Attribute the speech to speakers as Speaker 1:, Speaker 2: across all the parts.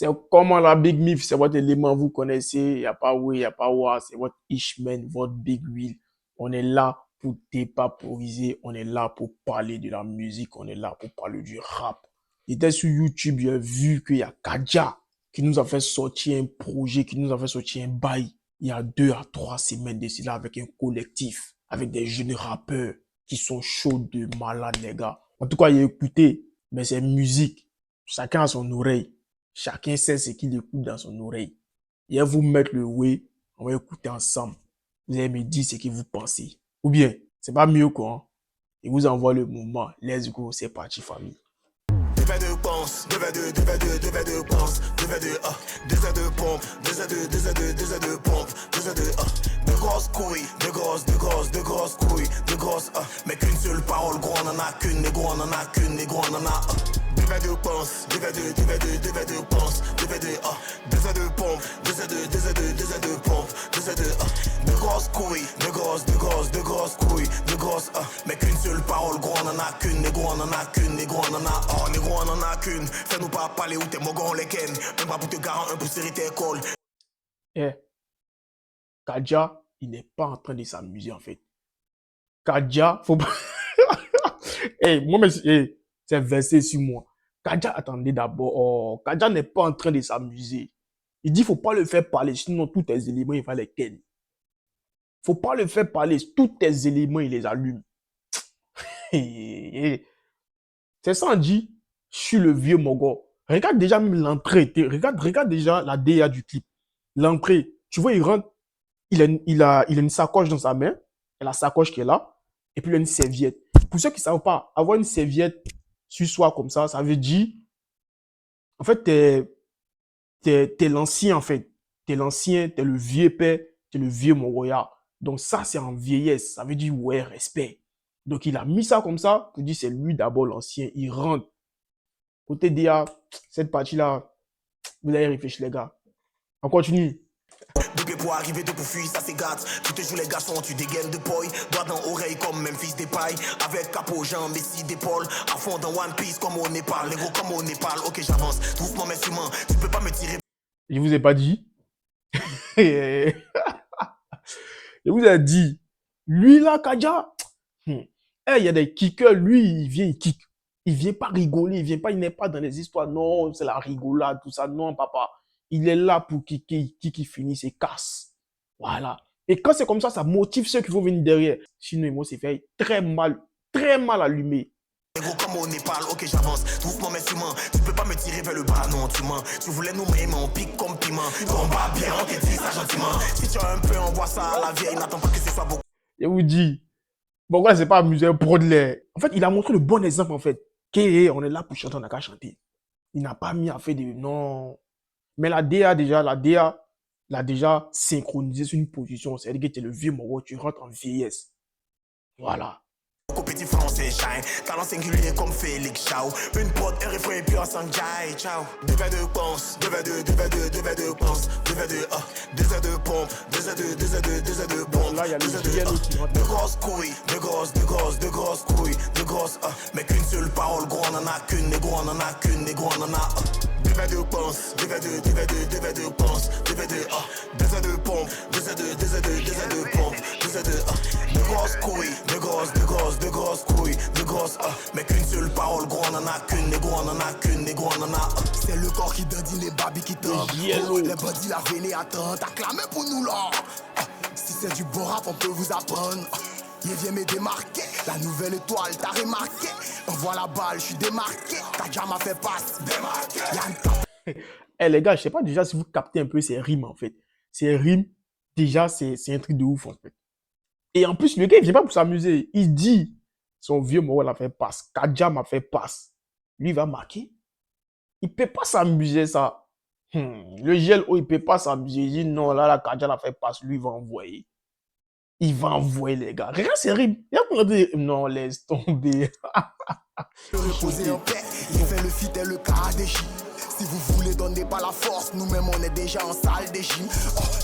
Speaker 1: C'est comment la Big Miff, c'est votre élément, vous connaissez. Il n'y a pas oui, il n'y a pas wa, c'est votre Ishman, votre Big Wheel. On est là pour dépaporiser, on est là pour parler de la musique, on est là pour parler du rap. J'étais sur YouTube, j'ai vu qu'il y a Kadja qui nous a fait sortir un projet, qui nous a fait sortir un bail il y a 2 à 3 semaines de cela avec un collectif, avec des jeunes rappeurs qui sont chauds de malade, les gars. En tout cas, il a écouté, mais c'est musique. Chacun a son oreille. Chacun sait ce qu'il écoute dans son oreille. Et à vous mettre le way, on va écouter ensemble. Vous allez me dire ce que vous pensez. Ou bien, c'est pas mieux quoi. Hein? Et vous envoie le mouvement. Let's go, c'est parti famille.
Speaker 2: 2v2 pense, 2v2, 2v2, 2v2 pense, 2v2 2v2 pompe, 2v2, 2v2, 2v2 pompe, 2v2 de grosses couilles, de grosses couilles, de grosses mais qu'une seule parole, gros on en a qu'une, négro on en a qu'une, négro on en a 2v2 pense, 2v2, 2v2, 2v2 pense, 2v2 2v2 pompe, 2v2, 2v2, 2v2 pompe, 2v2 de grosses couilles, de grosses couilles, de grosses mais qu'une seule parole, gros on en a qu'une, négro on en a qu'une, négro on en a négro on en a qu'une, fais-nous pas parler où tes mogons les ken, même pas pour te garantir un pour serrer tes cols.
Speaker 1: Eh, Kadja, il n'est pas en train de s'amuser en fait. Kadja, faut pas... moi, mais c'est versé sur moi. Kadja, attendez d'abord. Oh, Kadja n'est pas en train de s'amuser. Il dit, faut pas le faire parler, sinon tous tes éléments, il va les ken. Faut pas le faire parler, tous tes éléments, il les allume. C'est ça, on dit, je suis le vieux Mogo. Regarde déjà même l'entrée, regarde déjà la DA du clip. L'entrée, tu vois, il rentre, il a une sacoche dans sa main, et la sacoche qui est là, et puis il a une serviette. Pour ceux qui ne savent pas, avoir une serviette sur soi comme ça veut dire, en fait, t'es l'ancien, en fait. T'es l'ancien, t'es le vieux père, t'es le vieux Mongoya. Donc ça, c'est en vieillesse. Ça veut dire, ouais, respect. Donc il a mis ça comme ça pour dire, c'est lui d'abord l'ancien. Il rentre. Côté DA, cette partie-là, vous allez réfléchir, les gars. On continue.
Speaker 2: Bébé pour arriver de pour fuir, ça c'est gâte. Tu te joues les garçons, tu dégaines de boy. Doigt dans oreille comme Memphis Depay. Avec capot, jambes, Messi d'épaule. À fond dans One Piece comme au Népal. Les gros comme au Népal. Ok, j'avance. Trouve-moi mes humains. Tu peux pas me tirer.
Speaker 1: Je vous ai pas dit. Je vous ai dit. Lui là, Kadja. Il y a des kickers. Lui, il vient, il kick. Il vient pas rigoler. Il n'est pas dans les histoires. Non, c'est la rigolade, tout ça. Non, papa. Il est là pour kicker, qui finisse et casse. Voilà. Et quand c'est comme ça motive ceux qui vont venir derrière. Sinon, moi, c'est fait très mal allumé.
Speaker 2: Les gros comme au Népal, ok j'avance, trouve-moi mes humains. Tu peux pas me tirer vers le bas, non tu mens. Tu voulais nous mais on pique comme piment. Combat bien, on te dit ça gentiment. Si tu as un peu, on voit ça à la vieille. N'attends pas que ce soit beaucoup.
Speaker 1: Je vous dis, pourquoi c'est pas amusé pour de l'air. En fait, il a montré le bon exemple en fait. On est là pour chanter, on n'a qu'à chanter. Il n'a pas mis à faire de non. Mais la DA l'a déjà synchronisé sur une position. C'est-à-dire que tu es le vieux Moro, tu rentres en vieillesse. Voilà.
Speaker 2: Petit français shine, talent singulier comme Félix Chao. Une pote, un refrain et puis ensemble, jai, ciao. 2v2 pense, 2v2, 2v2, 2v2 pense, 2v2 2v2 pompe, 2v2, 2v2, 2v2 pompe.
Speaker 1: Là, il y a le
Speaker 2: de grosses couilles, de grosses couilles, de grosses mais qu'une seule parole, gros on en a qu'une, négro on en a qu'une, négro on en a 2v2 pense, 2v2, 2v2, 2v2 pense, 2v2 2v2 pompe, 2v2, 2v2, 2v2 pompe, 2v2 de grosses couilles, de grosses couilles, de grosses mais qu'une seule parole, gros on en a qu'une, négro on en a qu'une, négro on en a c'est le corps qui dandine les babys qui tombent. Les bandits la venaient attendre, t'as clamé pour nous là. Si c'est du bon rap, on peut vous apprendre. Il vient me démarquer, la nouvelle étoile, t'as remarqué. On voit la balle, je suis démarqué. T'as déjà m'a fait passe, démarqué.
Speaker 1: Les gars, je sais pas déjà si vous captez un peu ces rimes en fait. Ces rimes, déjà, c'est un truc de ouf en fait. Et en plus, le gars, il vient pas pour s'amuser. Il dit, son vieux Moro l'a fait passe. Kadja m'a fait passe. Lui, il va marquer. Il peut pas s'amuser, ça. Le GLO, il peut pas s'amuser. Il dit, non, là, la Kadja l'a fait passe. Lui, il va envoyer. Il va envoyer, les gars. Regarde ces rimes. Non, laisse tomber.
Speaker 2: Reposer en paix, il fait le fit et le KDJ. Si vous voulez donner pas la force, nous-mêmes on est déjà en salle de gym.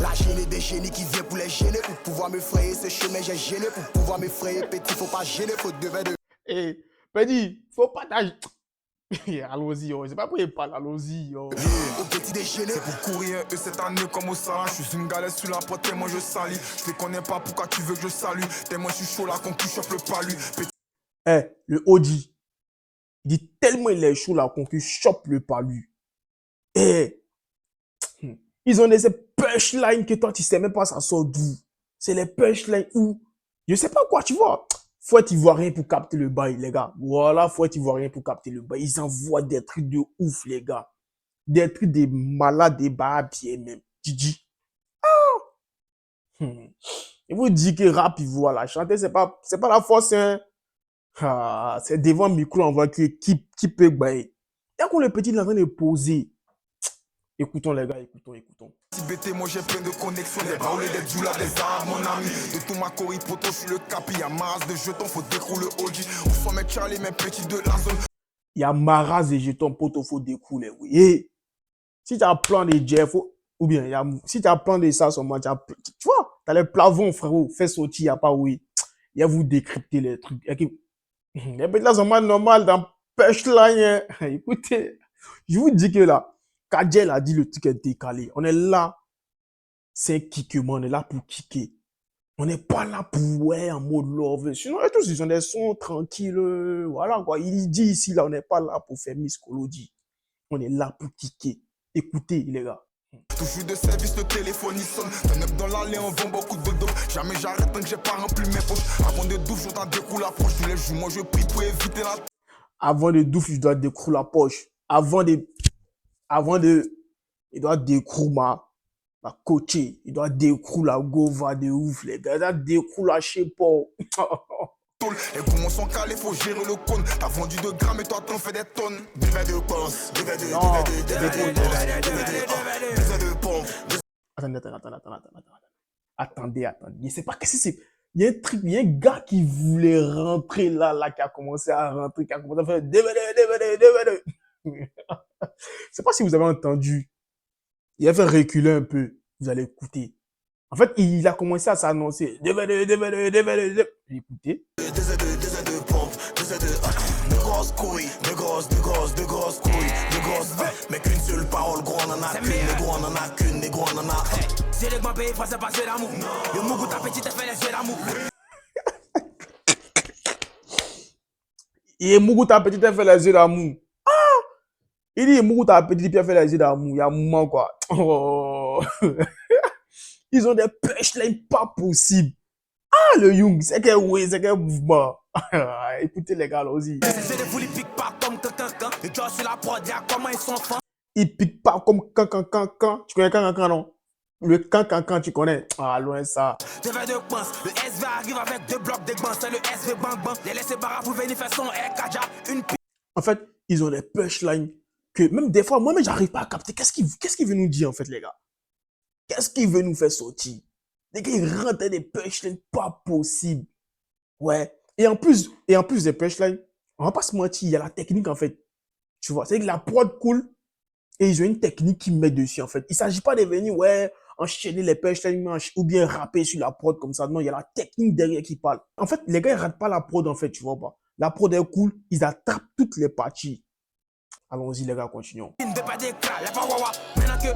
Speaker 2: La gênée des génies qui vient pour les gêner. Pour pouvoir me frayer ce chemin, j'ai gêné. Pour pouvoir me frayer petit, faut pas gêner, faut devait de.
Speaker 1: Eh, Petit, faut pas t'agiter. Allons-y, yo. C'est pas pour y parler, allons-y, yo.
Speaker 2: Au petit déjeuner, c'est pour courir eux cette année comme au salon. Je suis une galère sur la porte, tellement je salis. Je te connais pas, pourquoi tu veux que je salue? Tellement je suis chaud là, qu'on tu chope le palu.
Speaker 1: Eh, le OG, il dit tellement il est chaud là qu'on chope le palu. Eh, ils ont des punchlines que toi tu sais même pas ça sort d'où. C'est les punchlines où, je sais pas quoi, tu vois. Faut être ivoirien pour capter le bail, les gars. Voilà, faut être ivoirien pour capter le bail. Ils envoient des trucs de ouf, les gars. Des trucs de malades, des barbiers même. Didi. Et vous dites que rap ivoire, la chanter, c'est pas la force, hein. Ah, c'est devant le micro, on voit qui peut bailler. Dès qu'on le petit est en train de poser. Écoutons, les gars, écoutons.
Speaker 2: Si BT, moi j'ai plein de connexions, des baoulés, des djoulas, des arabes, mon ami. De tout ma corrie, poto, je suis le capi, y'a masse de jetons, faut décrouler le OG. Où sont mes Charlie, mes petits de la zone.
Speaker 1: Il y a maras de jetons, poto, faut découler, oui. Et si tu as plein de Jeff, ou bien, si tu as plein de ça, seulement, tu vois, tu as les plafonds, frérot, fais sortir, il n'y a pas, oui. Il y a vous décrypter les trucs. Les petits là sont mal normal dans punchline. Écoutez, je vous dis que là, Kajel a dit le truc est décalé. On est là, c'est un kickement, on est là pour kicker. On n'est pas là pour ouais en mode love. Sinon, tous ils ont des sons tranquilles. Voilà quoi. Il dit ici, là, on n'est pas là pour faire Miss Kolodi. On est là pour kicker. Écoutez, les gars.
Speaker 2: Toujours de service, le téléphone il sonne. T'en es dans l'allée, on vend beaucoup de dos. Jamais j'arrête tant que j'ai pas rempli mes poches. Avant de douf, je t'en découle la poche. Tous les jours, moi je prie pour éviter la.
Speaker 1: Avant de douf, je dois décrouler la poche. Il doit décrouler ma coachée. Il doit décrouler la gova de ouf, les gars. Il doit décrouler la je sais pas.
Speaker 2: Les gourmands sont calés, faut gérer le cône. T'as vendu 2 grammes et toi t'en fais des tonnes. Des verres de pince, des verres de pompe.
Speaker 1: Attendez. Je sais pas qu'est-ce que c'est. Il y a un truc, il y a un gars qui voulait rentrer là, qui a commencé à rentrer, qui a commencé à faire DVD. Je sais pas si vous avez entendu. Il a fait reculer un peu. Vous allez écouter. En fait, il a commencé à s'annoncer. DVD. Écoutez.
Speaker 2: Des pompe, de grosses couilles, de grosses couilles, de grosses. Mais qu'une seule parole, gros, on en a qu'une, les gros, on en a qu'une, les gros, on en a. C'est les grands pays français, pas yeux d'amour. Le mougou, ta petite, fait les yeux d'amour.
Speaker 1: Et Mougou, ta petite, elle fait les yeux d'amour. Il dit, Mougou, ta petite, elle fait les yeux d'amour. Il y a un moment, quoi. Oh. Ils ont des punchlines pas possibles. Ah, le Young, c'est quel oui, c'est quel mouvement. Écoutez, les gars, allons-y.
Speaker 2: C'est des foules, ils piquent pas comme quelqu'un. Les gars sur la prod, y'a comment ils sont fins.
Speaker 1: Ils piquent pas comme quand. Tu connais quand, non? Le quand, tu connais. Ah, loin ça.
Speaker 2: Des verres de pince, le SV arrive avec 2 blocs de gants. C'est le SV bang bang. Les laissés barra pour venir faire son Kaja. Une pique.
Speaker 1: En fait, ils ont des punchlines que même des fois, moi-même, j'arrive pas à capter. Qu'est-ce qu'il veut nous dire, en fait, les gars? Qu'est-ce qu'il veut nous faire sortir? Les gars, ils rentrent des punchlines pas possibles. Ouais. Et en plus des punchlines, on va pas se mentir, il y a la technique, en fait. Tu vois, c'est que la prod cool et ils ont une technique qu'ils mettent dessus, en fait. Il s'agit pas de venir, ouais, enchaîner les punchlines ou bien rapper sur la prod comme ça. Non, il y a la technique derrière qui parle. En fait, les gars, ils ratent pas la prod, en fait, tu vois pas. La prod est cool, ils attrapent toutes les parties. Allons-y, les gars, continuons.
Speaker 2: De pas d'éclat, y'a pas wawa.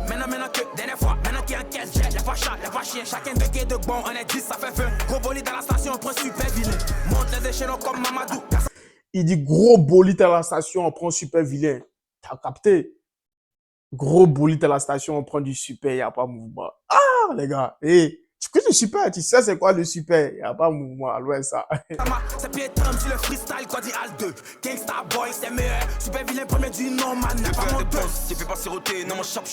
Speaker 2: Maintenant que, dernière fois, maintenant qu'il y a un caisse jet, y'a pas chat, y'a pas chien, chacun de quai de bon, on est 10, ça fait feu. Gros bolide dans la station, on prend super vilain. Monte les échelons comme Mamadou.
Speaker 1: Il dit gros bolide à la station, on prend super vilain. T'as capté? Gros bolide à la station, on prend du super, y a pas mouvement. Ah, les gars, tu connais le super, tu sais c'est quoi le super, y a pas mouvement, loin ça.
Speaker 2: C'est pied trempe sur le freestyle, quoi dit Al 2. Gangsta boy, c'est meilleur. Super vilain, premier du nom, man. Y'a pas mon boss, tu fais pas siroter, non, mon chop.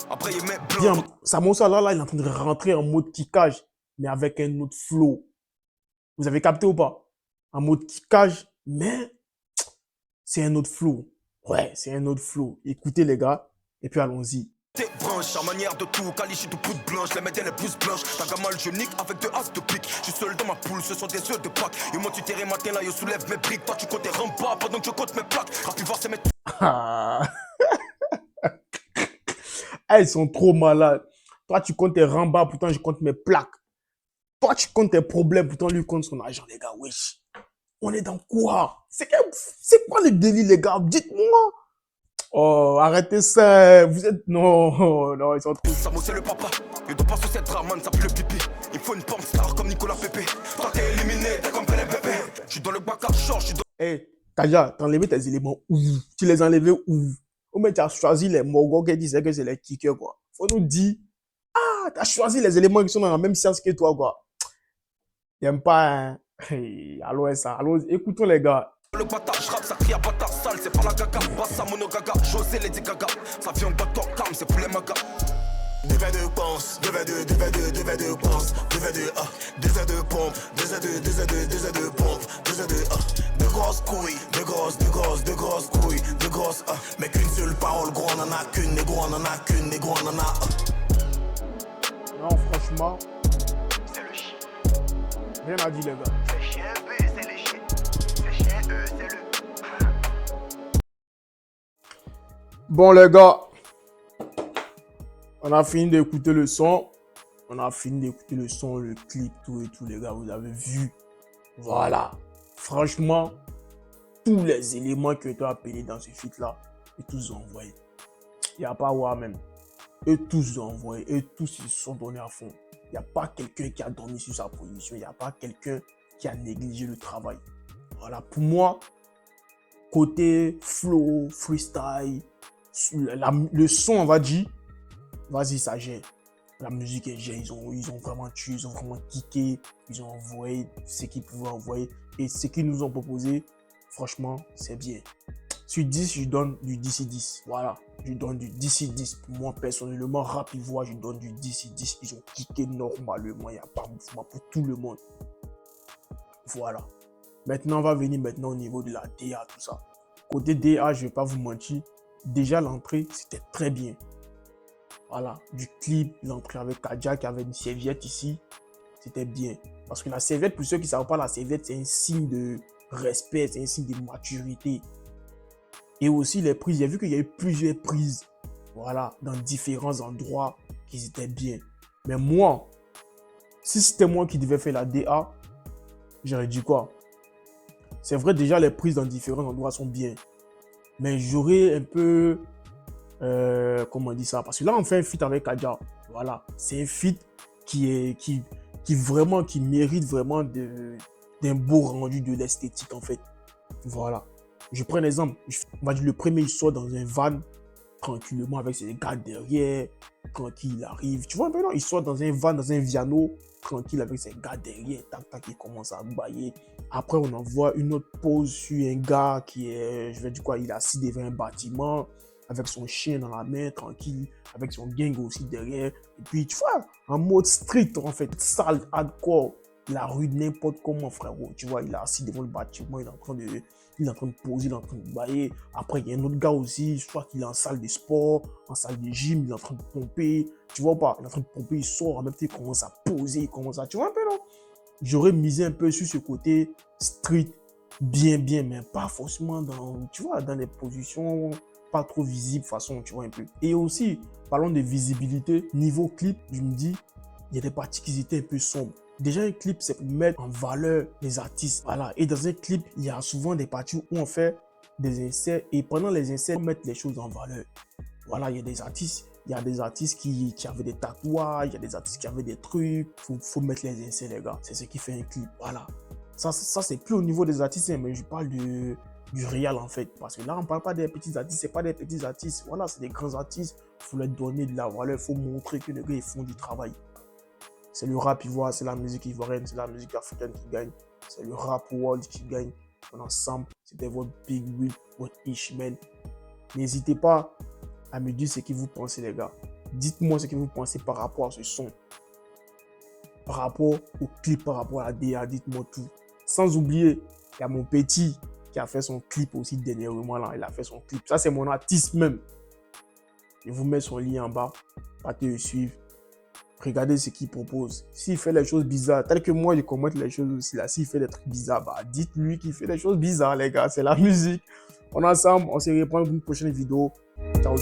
Speaker 2: Après, il met blanc.
Speaker 1: Bien, Samosa là, il est en train de rentrer en mode kickage, mais avec un autre flow. Vous avez capté ou pas? En mode kickage, mais c'est un autre flow. Ouais, c'est un autre flow. Écoutez les gars, et puis allons-y.
Speaker 2: Tes branches, à manière de tout, qualifié de poudre blanche, les médias les pouces blanches. T'as gamal, je nique avec 2 as de pique. Je suis seul dans ma poule, ce sont des œufs de Pâques. Et moi, tu t'es matin là, je soulève mes briques. Toi, tu comptes tes remparts pendant que je compte mes plaques. Rapide voir, c'est mes.
Speaker 1: Ah, ils sont trop malades. Toi, tu comptes tes rembats, pourtant je compte mes plaques. Toi, tu comptes tes problèmes, pourtant lui compte son argent, les gars, wesh. On est dans quoi? C'est quoi le délire, les gars? Dites-moi. Oh, arrêtez ça. Vous êtes... Non, non, ils sont trop...
Speaker 2: Samo c'est le papa, il doit pas sur cette ramane, ça pue le pipi. Il faut une pompe star comme Nicolas Pépé. Toi t'es éliminé, t'es comme les bébés. Je suis dans le bac à short, je suis dans...
Speaker 1: Hey, Kaja, t'as enlevé tes éléments où? Tu les as enlevés où? Ou bien tu as choisi les mogos qui disaient que c'est les kickers, quoi. Faut nous dire, ah, t'as choisi les éléments qui sont dans la même science que toi, quoi. J'aime pas, hein. Hey, allons ça, allons, écoutons les gars.
Speaker 2: Le bâtard, je rappe, ça crie à bâtard sale, c'est pas la gaga. Bassa mono gaga, José Lady Gaga. Ça vient docteur calme, c'est pour les magas. 2v2 pense, 2v2, 2v2, 2v2 pense, 2v2 2v2 pompe, 2v2, 2v2, 2v2 pompe, 2v2 deux grosses couilles, deux grosses couilles, deux grosses mais qu'une seule parole, gros on en a qu'une, négro on en a qu'une, négro on en a
Speaker 1: Non, franchement,
Speaker 3: C'est le chien.
Speaker 1: rien à dire, les gars.
Speaker 3: C'est chien, c'est le chien. C'est chien, c'est le.
Speaker 1: Bon, les gars, on a fini d'écouter le son. On a fini d'écouter le son, le clip, tout et tout, les gars, vous avez vu. Voilà. Franchement, tous les éléments qui ont été appelés dans ce feat-là, et tous ont envoyé. Il n'y a pas ouais même. Et tous ont envoyé, et tous ils se sont donnés à fond. Il n'y a pas quelqu'un qui a dormi sur sa position. Il n'y a pas quelqu'un qui a négligé le travail. Voilà, pour moi, côté flow, freestyle, le son, on va dire, vas-y, ça gère. La musique est gère. Ils ont vraiment tué, ils ont vraiment kické, ils ont envoyé ce qu'ils pouvaient envoyer. Et ce qu'ils nous ont proposé, franchement, c'est bien. Sur 10, je donne du 10/10. Voilà, je donne du 10/10. Pour moi, personnellement, rap et voix, je donne du 10/10. Ils ont kické normalement, il n'y a pas de mouvement pour tout le monde. Voilà. Maintenant, on va venir maintenant au niveau de la DA, tout ça. Côté DA, je ne vais pas vous mentir. Déjà, l'entrée, c'était très bien. Voilà, du clip, l'entrée avec Kaja qui avait une serviette ici, c'était bien. Parce que la serviette, pour ceux qui ne savent pas, la serviette, c'est un signe de respect, c'est un signe de maturité. Et aussi les prises, j'ai vu qu'il y a eu plusieurs prises, voilà, dans différents endroits qui étaient bien. Mais moi, si c'était moi qui devais faire la DA, j'aurais dit quoi? C'est vrai, déjà, les prises dans différents endroits sont bien. Mais j'aurais un peu... comment on dit ça? Parce que là, on fait un feat avec Kaja. Voilà. C'est un feat qui mérite vraiment d'un beau rendu de l'esthétique, en fait. Voilà. Je prends un exemple. On va dire le premier, il sort dans un van, tranquillement, avec ses gars derrière. Tranquille, il arrive. Tu vois un peu, non? Il sort dans un van, dans un Viano, tranquille, avec ses gars derrière. Tac, tac, il commence à bailler. Après, on envoie une autre pause sur un gars qui est, je vais dire quoi, il est assis devant un bâtiment, avec son chien dans la main, tranquille, avec son gang aussi derrière. Et puis, tu vois, en mode street, en fait, sale, hardcore, la rue de n'importe comment, frérot. Tu vois, il est assis devant le bâtiment, il est en train de poser, il est en train de bailler. Après, il y a un autre gars aussi, je crois qu'il est en salle de sport, en salle de gym, il est en train de pomper. Tu vois pas, il est en train de pomper, il sort, en même temps, il commence à poser, il commence à... Tu vois un peu, non? J'aurais misé un peu sur ce côté street, bien, mais pas forcément dans, tu vois, dans les positions pas trop visibles, façon, tu vois un peu. Et aussi, parlons de visibilité, niveau clip, je me dis, il y a des parties qui étaient un peu sombres. Déjà, un clip, c'est pour mettre en valeur les artistes. Voilà. Et dans un clip, il y a souvent des parties où on fait des inserts et pendant les inserts, on met les choses en valeur. Voilà, il y a des artistes qui avaient des tatouages, il y a des artistes qui avaient des trucs. Faut mettre les inserts, les gars. C'est ce qui fait un clip. Voilà. Ça c'est plus au niveau des artistes, mais je parle du réel, en fait. Parce que là, on ne parle pas des petits artistes, c'est pas des petits artistes. Voilà, c'est des grands artistes. Il faut leur donner de la valeur, il faut montrer que les gars, ils font du travail. C'est le rap ivoire, c'est la musique ivoirienne, c'est la musique africaine qui gagne. C'est le rap world qui gagne. En ensemble, c'était votre Big Will, votre Ishman. N'hésitez pas à me dire ce que vous pensez, les gars. Dites-moi ce que vous pensez par rapport à ce son. Par rapport au clip, par rapport à la DA, dites-moi tout. Sans oublier, il y a mon petit qui a fait son clip aussi dernièrement là. Il a fait son clip. Ça, c'est mon artiste même. Je vous mets son lien en bas. Partez le suivre. Regardez ce qu'il propose. S'il fait les choses bizarres, tel que moi, je commente les choses aussi là. S'il fait des trucs bizarres, bah, dites-lui qu'il fait des choses bizarres, les gars. C'est la musique. On est ensemble. On se reprend pour une prochaine vidéo. Ciao.